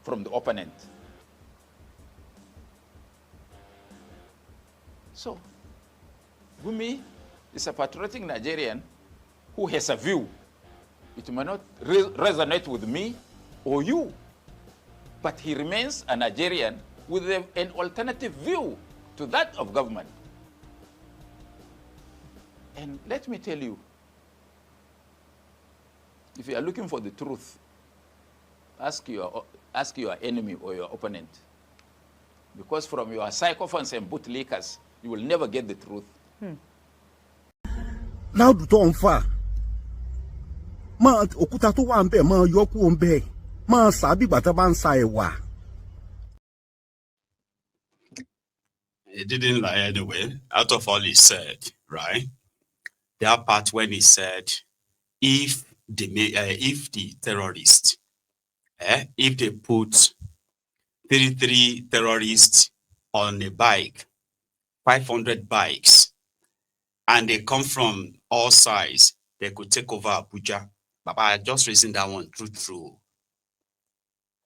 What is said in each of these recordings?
from the opponent. So, Gumi is a patriotic Nigerian who has a view. It may not resonate with me or you, but he remains a Nigerian with an alternative view to that of government. And let me tell you, if you are looking for the truth, ask your enemy or your opponent. Because from your sycophants and bootlickers, you will never get the truth. Now to on far. Ma okuta to wa nbe ma yoku nbe. Ma sabi bata ban sa ewa. He didn't lie anyway. Out of all he said, right? That part when he said, if the terrorists, if they put 33 terrorists on a bike, 500 bikes, and they come from all sides, they could take over Abuja. Baba, I just reasoned that one through.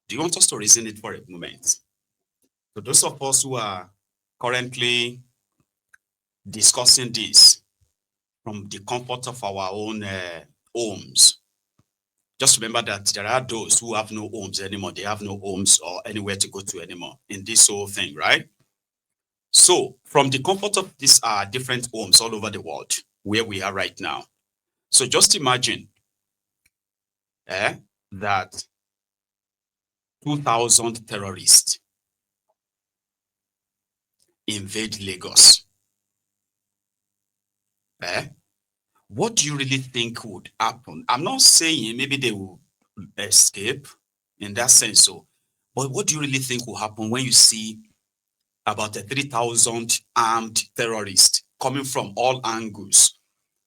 Do you want us to reason it for a moment? So those of us who are currently discussing this from the comfort of our own homes, just remember that there are those who have no homes anymore. They have no homes or anywhere to go to anymore in this whole thing, right? So from the comfort of these different homes all over the world, where we are right now. So just imagine that 2,000 terrorists invade Lagos. What do you really think would happen? I'm not saying maybe they will escape in that sense, so, but what do you really think will happen when you see about 3,000 armed terrorists coming from all angles?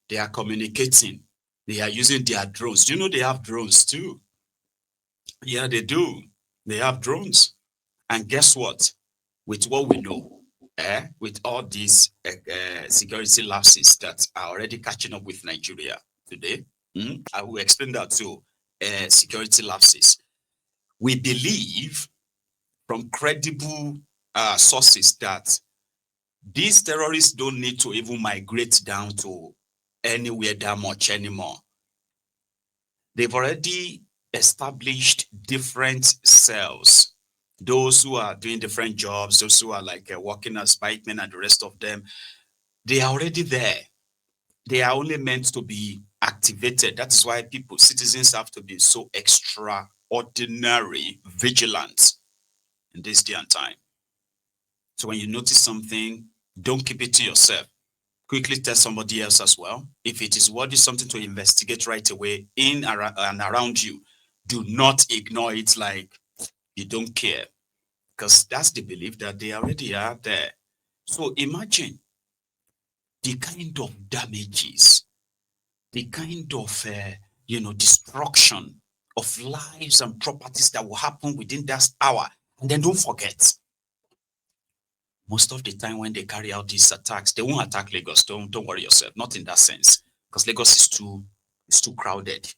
They are communicating. They are using their drones. Do you know they have drones too? Yeah, they do. They have drones. And guess what? With what we know, with all these security lapses that are already catching up with Nigeria today, I will explain that too. Security lapses. We believe from credible sources that these terrorists don't need to even migrate down to anywhere that much anymore. They've already established different cells. Those who are doing different jobs, those who are like working as pikemen and the rest of them, they are already there. They are only meant to be activated. That is why citizens have to be so extraordinary vigilant in this day and time. So when you notice something, don't keep it to yourself. Quickly tell somebody else as well. If it is worthy something to investigate right away in and around you, do not ignore it like you don't care, because that's the belief that they already are there. So imagine the kind of damages, the kind of destruction of lives and properties that will happen within that hour. And then don't forget, most of the time when they carry out these attacks, they won't attack Lagos. Don't worry yourself. Not in that sense, because Lagos is too crowded.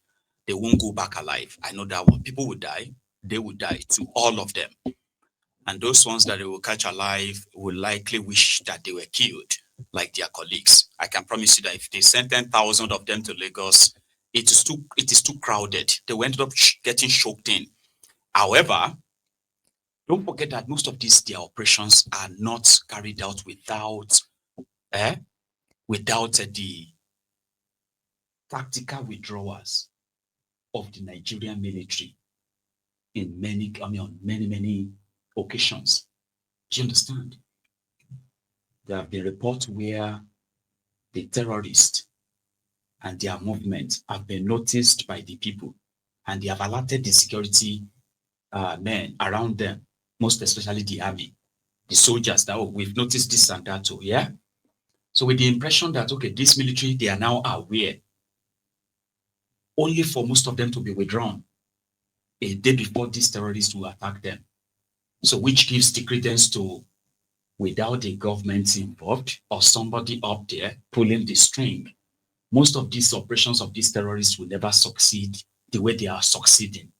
They won't go back alive. I know that one. People will die. They will die too, all of them. And those ones that they will catch alive will likely wish that they were killed, like their colleagues. I can promise you that if they send 10,000 of them to Lagos, it is too crowded. They will end up getting choked in. However, don't forget that most of their operations are not carried out without the tactical withdrawals of the Nigerian military on many occasions. Do you understand? There have been reports where the terrorists and their movement have been noticed by the people, and they have alerted the security men around them, most especially the army, the soldiers, that we've noticed this and that too, yeah? So with the impression that, okay, this military, they are now aware, only for most of them to be withdrawn a day before these terrorists will attack them. So which gives the credence to, without the government involved or somebody up there pulling the string, most of these operations of these terrorists will never succeed the way they are succeeding.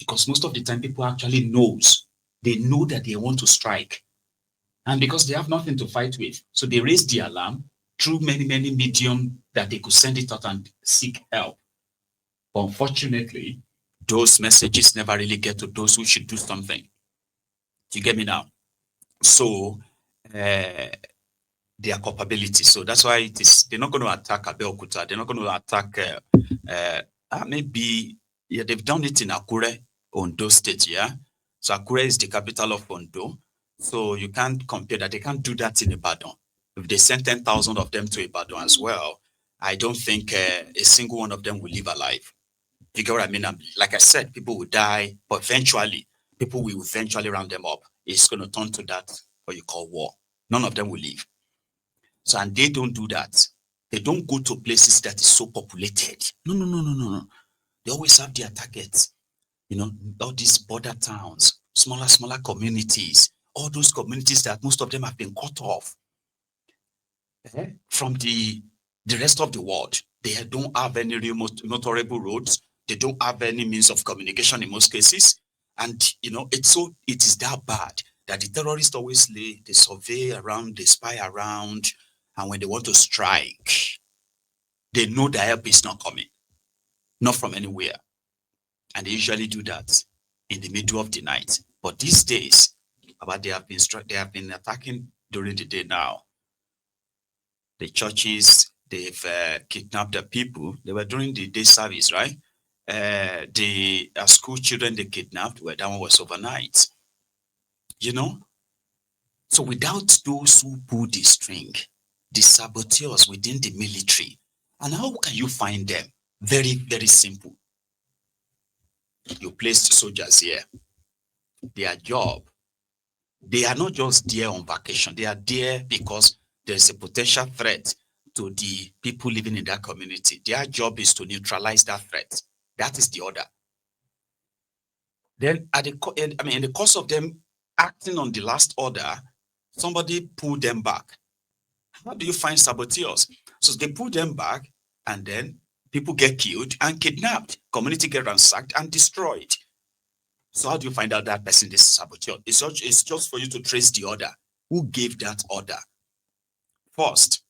Because most of the time, people actually knows. They know that they want to strike. And because they have nothing to fight with, so they raise the alarm through many, many medium that they could send it out and seek help. But unfortunately, those messages never really get to those who should do something. Do you get me now? So, their culpability. So that's why it is, they're not going to attack Abeokuta. They're not going to attack, maybe, yeah, they've done it in Akure, Ondo State, yeah? So Akure is the capital of Ondo. So you can't compare that. They can't do that in Ibadan. If they send 10,000 of them to Ibadan as well, I don't think a single one of them will live alive. You get what I mean? Like I said, people will die, but eventually, people will eventually round them up. It's going to turn to that, what you call war. None of them will live. So, and they don't do that. They don't go to places that is so populated. No. They always have their targets. You know, all these border towns, smaller communities, all those communities that most of them have been cut off from the rest of the world. They don't have any real motorable roads. They don't have any means of communication in most cases. And, you know, it is that bad that the terrorists always they survey around, they spy around, and when they want to strike, they know the help is not coming, not from anywhere. And they usually do that in the middle of the night. But these days, they have been attacking during the day now. The churches, they've kidnapped the people. They were during the day service, right? The school children they kidnapped, well, that one was overnight. You know? So without those who pull the string, the saboteurs within the military, and how can you find them? Very, very simple. You place soldiers here. Their job, they are not just there on vacation. They are there because there's a potential threat to the people living in that community. Their job is to neutralize that threat. That is the order. Then in the course of them acting on the last order, somebody pulled them back. How do you find saboteurs? So they pull them back, and then people get killed and kidnapped. Community get ransacked and destroyed. So how do you find out that person is saboteur? It's just for you to trace the order. Who gave that order? First,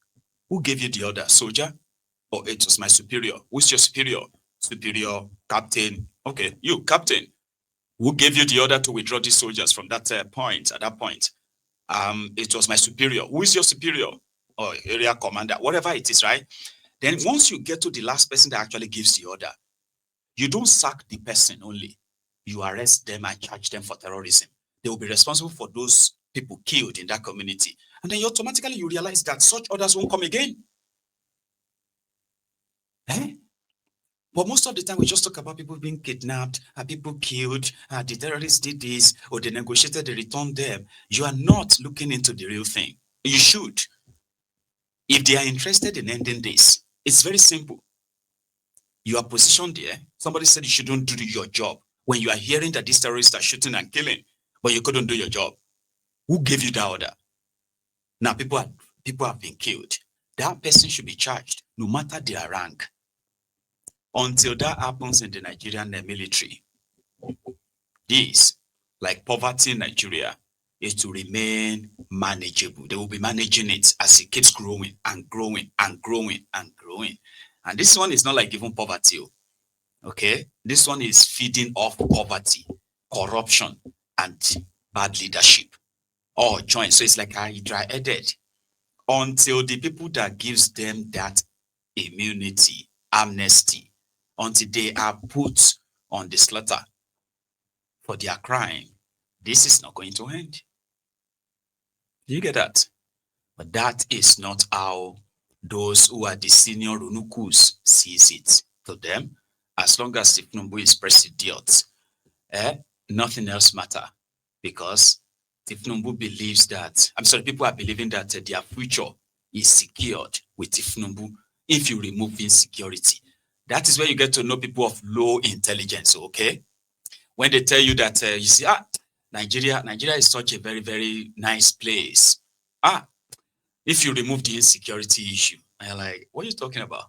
who gave you the order? Soldier? Or it was my superior? Who's your superior? Superior, captain. Okay, you, captain. Who gave you the order to withdraw these soldiers from that point, at that point? It was my superior. Who is your superior? Or area commander, whatever it is, right? Then once you get to the last person that actually gives the order, you don't sack the person only. You arrest them and charge them for terrorism. They will be responsible for those people killed in that community. And then you automatically realize that such orders won't come again. But most of the time, we just talk about people being kidnapped, people killed, the terrorists did this, or they negotiated, they returned them. You are not looking into the real thing. You should. If they are interested in ending this, it's very simple. You are positioned there. Somebody said you shouldn't do your job. When you are hearing that these terrorists are shooting and killing, but you couldn't do your job, who gave you that order? Now people have been killed. That person should be charged, no matter their rank. Until that happens in the Nigerian military, this, like poverty in Nigeria, is to remain manageable. They will be managing it as it keeps growing and growing and growing and growing. And this one is not like even poverty. Okay, this one is feeding off poverty, corruption, and bad leadership. All joint. So it's like hydra-headed until the people that gives them that immunity, amnesty, until they are put on the slaughter for their crime. This is not going to end. You get that? But that is not how those who are the senior Runukus sees it. To them, as long as Tinubu is president, nothing else matter, because Tinubu believes that, people are believing that their future is secured with Tinubu if you remove insecurity. That is where you get to know people of low intelligence, okay? When they tell you that, you see, Nigeria is such a very, very nice place. If you remove the insecurity issue, and you're like, what are you talking about?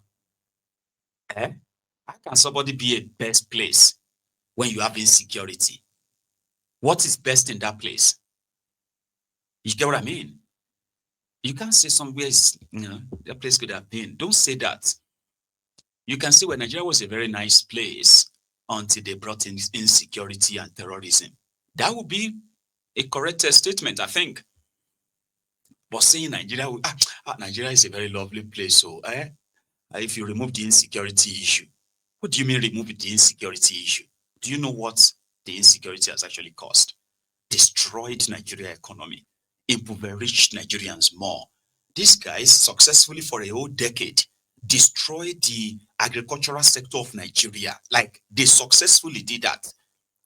How can somebody be a best place when you have insecurity? What is best in that place? You get what I mean? You can't say somewhere is, that place could have been. Don't say that. You can see where Nigeria was a very nice place until they brought in insecurity and terrorism. That would be a correct statement, I think. But saying Nigeria, Nigeria is a very lovely place. So if you remove the insecurity issue, what do you mean remove the insecurity issue? Do you know what the insecurity has actually caused? Destroyed Nigeria economy, impoverished Nigerians more. These guys successfully for a whole decade destroyed the agricultural sector of Nigeria. Like, they successfully did that.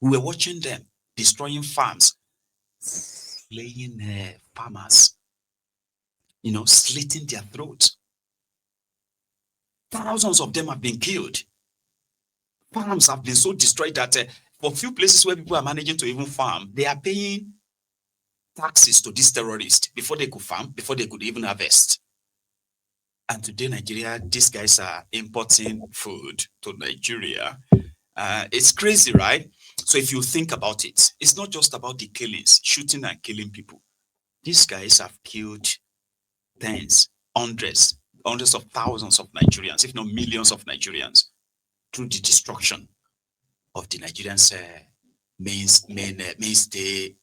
We were watching them destroying farms, slaying farmers, slitting their throats. Thousands of them have been killed. Farms have been so destroyed that for few places where people are managing to even farm, they are paying taxes to these terrorists before they could farm, before they could even harvest. And today, Nigeria, these guys are importing food to Nigeria. It's crazy, right? So if you think about it, it's not just about the killings, shooting and killing people. These guys have killed tens, hundreds of thousands of Nigerians, if not millions of Nigerians, through the destruction of the Nigerians' mainstay, the mainstay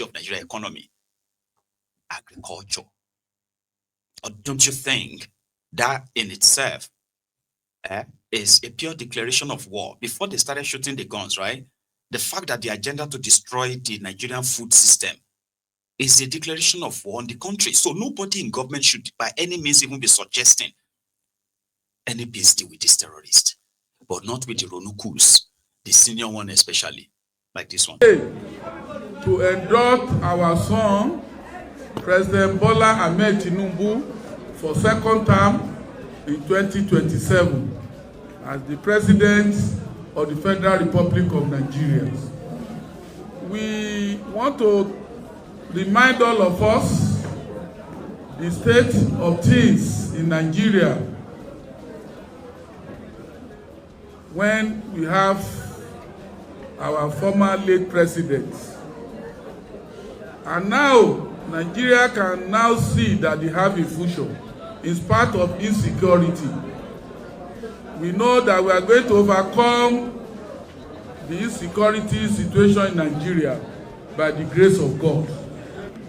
of Nigeria economy, agriculture. Or don't you think that in itself is a pure declaration of war? Before they started shooting the guns, right? The fact that the agenda to destroy the Nigerian food system is a declaration of war on the country. So nobody in government should by any means even be suggesting any peace deal with this terrorist, but not with the Ronu coups, the senior one especially, like this one. To endorse our son, President Bola Ahmed Tinubu, for second term in 2027 as the President of the Federal Republic of Nigeria. We want to remind all of us the state of things in Nigeria when we have our former late president. And now, Nigeria can now see that they have a future in spite of insecurity. We know that we are going to overcome the insecurity situation in Nigeria by the grace of God.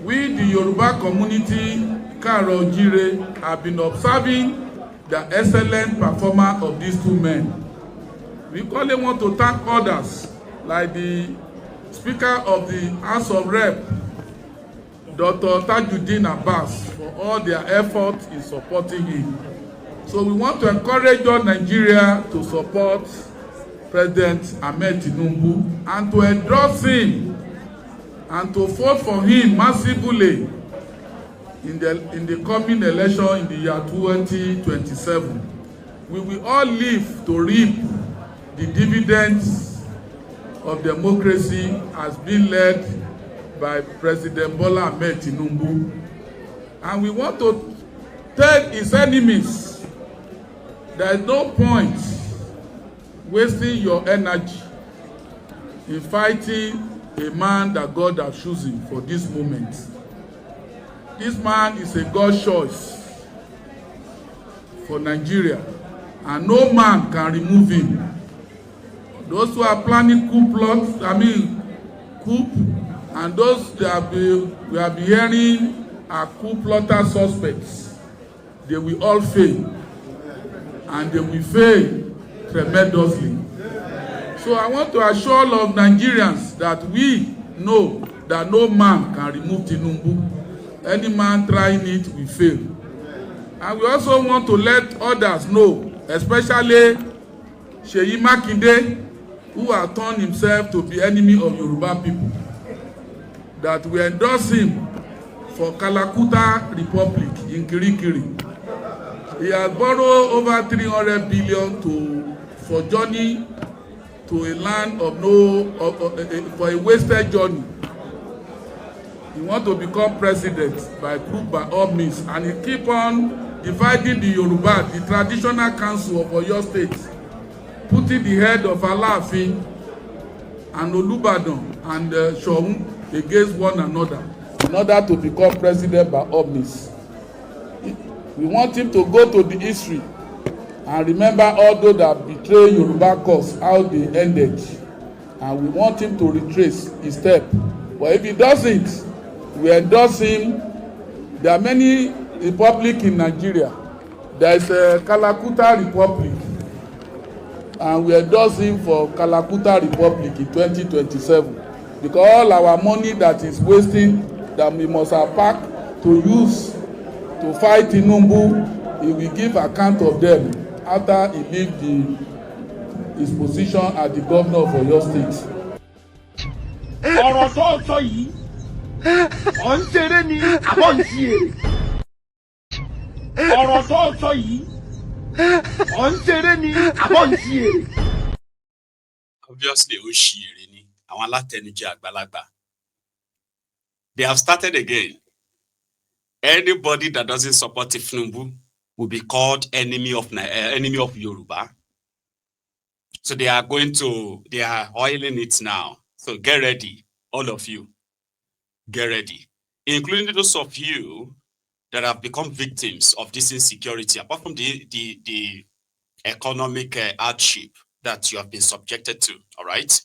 We, the Yoruba community, Karo Jire, have been observing the excellent performance of these two men. We only want to thank others, like the Speaker of the House of Rep, Dr. Tajuddin Abbas, for all their efforts in supporting him. So we want to encourage all Nigeria to support President Ahmed Tinubu and to endorse him and to vote for him massively in the coming election in the year 2027. We will all live to reap the dividends of democracy as being led by President Bola Ahmed Tinubu. And we want to tell his enemies there is no point wasting your energy in fighting a man that God has chosen for this moment. This man is a God's choice for Nigeria, and no man can remove him. Those who are planning coup, and those that we have been hearing are coup plotter suspects, they will all fail, and they will fail tremendously. So I want to assure all of Nigerians that we know that no man can remove Tinubu. Any man trying it will fail. And we also want to let others know, especially Seyi Makinde, who has turned himself to be enemy of Yoruba people, that we endorse him for Kalakuta Republic in Kirikiri. He has borrowed over 300 billion for journey to a land of for a wasted journey. He wants to become president by group by all means, and he keep on dividing the Yoruba, the traditional council of Oyo State, putting the head of Alaafin and Olubadan and Shoun against one another in order to become president by all means. We want him to go to the history and remember all those that betray Yoruba cause, how they ended. And we want him to retrace his step. But if he doesn't, we endorse him. There are many republics in Nigeria. There is a Kalakuta Republic, and we endorse him for Kalakuta Republic in 2027. Because all our money that is wasting, that we must have packed to use to fight Tinubu, he will give account of them after he leave his position as the governor of Oyo State. ọ̀rọ̀ tó sọ yìí ọ̀ ń ṣeré ni àbọ̀ ń ṣe èrè. ọ̀rọ̀ tó sọ yìí ọ̀ ń ṣeré ni àbọ̀ ń ṣe èrè. Obviously, ó ṣì èrè ni àwọn alátẹnujẹ àgbàlagbà. They have started again. Anybody that doesn't support Tinubu will be called enemy of Yoruba. So they are oiling it now. So get ready, all of you. Get ready. Including those of you that have become victims of this insecurity, apart from the economic hardship that you have been subjected to, all right?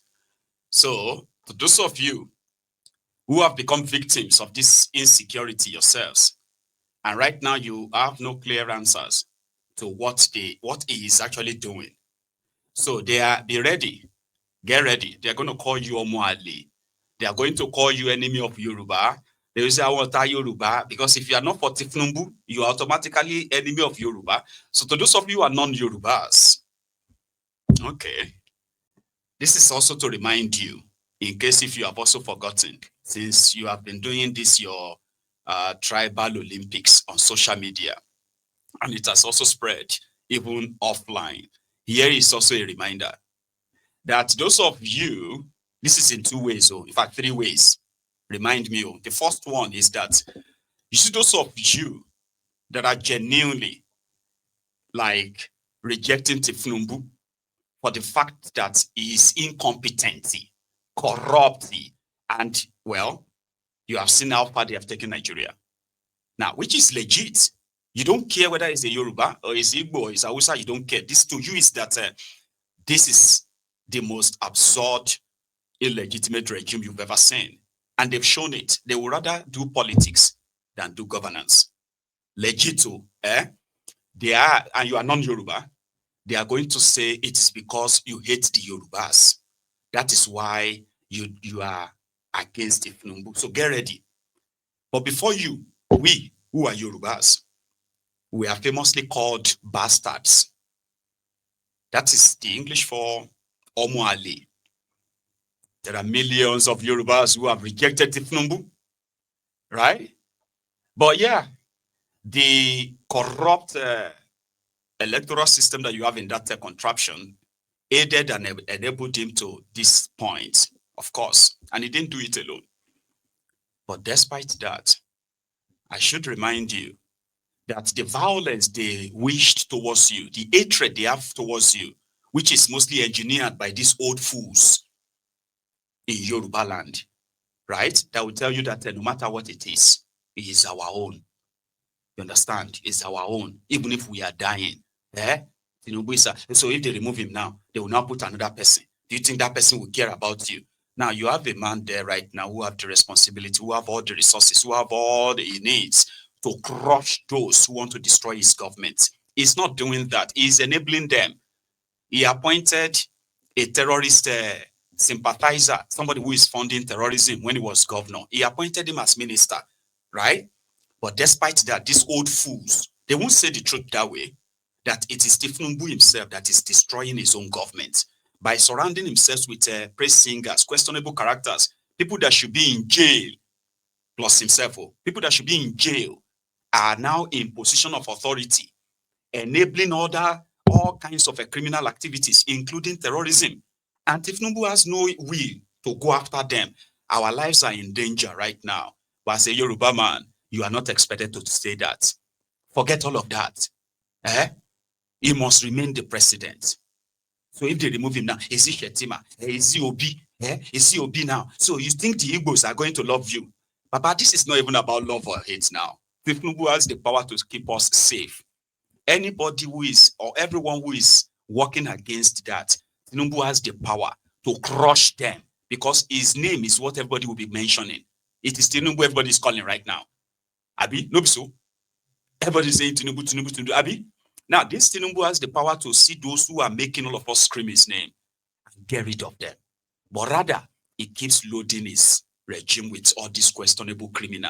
So to those of you who have become victims of this insecurity yourselves, and right now you have no clear answers to what he is actually doing. So be ready, get ready. They're going to call you Omoali. They are going to call you enemy of Yoruba. They will say, I want Yoruba, because if you are not for Tinubu, you are automatically enemy of Yoruba. So to those of you who are non-Yorubas, okay, this is also to remind you, in case if you have also forgotten, since you have been doing this, your tribal Olympics on social media, and it has also spread even offline. Here is also a reminder that those of you, this is in 2 ways, in fact 3 ways. Remind me. The first one is that you see those of you that are genuinely like rejecting Tinubu for the fact that he is incompetent, corrupt, and well, you have seen how far they have taken Nigeria. Now, which is legit. You don't care whether it's a Yoruba or it's Igbo or it's Hausa, you don't care. This to you is that this is the most absurd, illegitimate regime you've ever seen. And they've shown it. They would rather do politics than do governance. Legito, they are, and you are non-Yoruba, they are going to say it is because you hate the Yorubas. That is why you are against Tinubu. So get ready. But before you, we who are Yorubas, we are famously called bastards. That is the English for Omoali. There are millions of Yorubas who have rejected Tinubu, right? But yeah, the corrupt electoral system that you have in that contraption aided and enabled him to this point, of course, and he didn't do it alone. But despite that, I should remind you that the violence they wished towards you, the hatred they have towards you, which is mostly engineered by these old fools in Yoruba land, right? That will tell you that no matter what it is our own. You understand? It's our own, even if we are dying. So if they remove him now, they will now put another person. Do you think that person will care about you? Now, you have a man there right now who have the responsibility, who have all the resources, who have all the needs to crush those who want to destroy his government. He's not doing that. He's enabling them. He appointed a terrorist sympathizer, somebody who is funding terrorism when he was governor. He appointed him as minister, right? But despite that, these old fools, they won't say the truth that way, that it is Tinubu himself that is destroying his own government by surrounding himself with praise singers, questionable characters, people that should be in jail, plus himself, people that should be in jail are now in position of authority, enabling all kinds of criminal activities, including terrorism. And Tinubu has no will to go after them. Our lives are in danger right now. But as a Yoruba man, you are not expected to say that. Forget all of that. He must remain the president. So if they remove him now, is he Shetima? Is he Obi? Yeah, it's COB now. So you think the Igbos are going to love you? Papa, this is not even about love or hate now. Tinubu has the power to keep us safe. Anybody who is, or everyone who is working against that, Tinubu has the power to crush them because his name is what everybody will be mentioning. It is Tinubu everybody is calling right now. Abi, no be so. Everybody is saying Tinubu, Tinubu, Tinubu. Abi, now this Tinubu has the power to see those who are making all of us scream his name and get rid of them. But rather, he keeps loading his regime with all these questionable criminals.